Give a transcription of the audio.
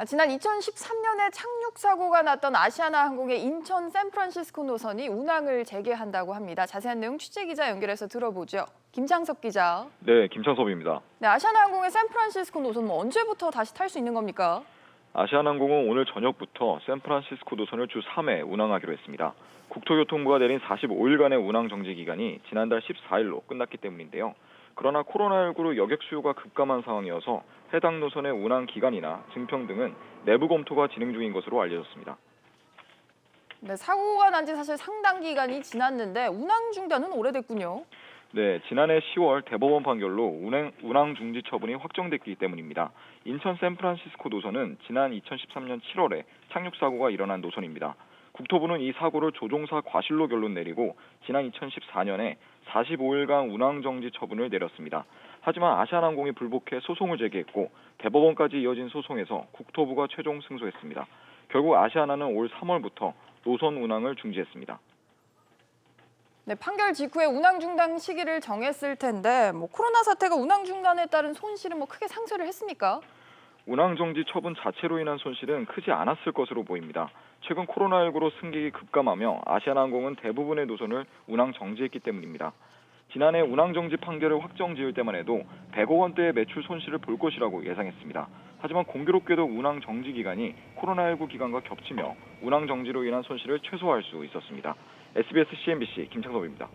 지난 2013년에 착륙 사고가 났던 아시아나항공의 인천 샌프란시스코 노선이 운항을 재개한다고 합니다. 자세한 내용 취재기자 연결해서 들어보죠. 김창섭 기자. 네, 김창섭입니다. 네, 아시아나항공의 샌프란시스코 노선은 언제부터 다시 탈 수 있는 겁니까? 아시아나항공은 오늘 저녁부터 샌프란시스코 노선을 주 3회 운항하기로 했습니다. 국토교통부가 내린 45일간의 운항 정지 기간이 지난달 14일로 끝났기 때문인데요. 그러나 코로나19로 여객 수요가 급감한 상황이어서 해당 노선의 운항 기간이나 증평 등은 내부 검토가 진행 중인 것으로 알려졌습니다. 네, 사고가 난 지 사실 상당 기간이 지났는데 운항 중단은 오래됐군요. 네, 지난해 10월 대법원 판결로 운항 중지 처분이 확정됐기 때문입니다. 인천 샌프란시스코 노선은 지난 2013년 7월에 착륙 사고가 일어난 노선입니다. 국토부는 이 사고를 조종사 과실로 결론 내리고 지난 2014년에 45일간 운항 정지 처분을 내렸습니다. 하지만 아시아나항공이 불복해 소송을 제기했고 대법원까지 이어진 소송에서 국토부가 최종 승소했습니다. 결국 아시아나는 올 3월부터 노선 운항을 중지했습니다. 네, 판결 직후에 운항 중단 시기를 정했을 텐데 코로나 사태가 운항 중단에 따른 손실은 크게 상쇄를 했습니까? 운항 정지 처분 자체로 인한 손실은 크지 않았을 것으로 보입니다. 최근 코로나19로 승객이 급감하며 아시아나항공은 대부분의 노선을 운항 정지했기 때문입니다. 지난해 운항 정지 판결을 확정 지을 때만 해도 100억 원대의 매출 손실을 볼 것이라고 예상했습니다. 하지만 공교롭게도 운항 정지 기간이 코로나19 기간과 겹치며 운항 정지로 인한 손실을 최소화할 수 있었습니다. SBS CNBC 김창섭입니다.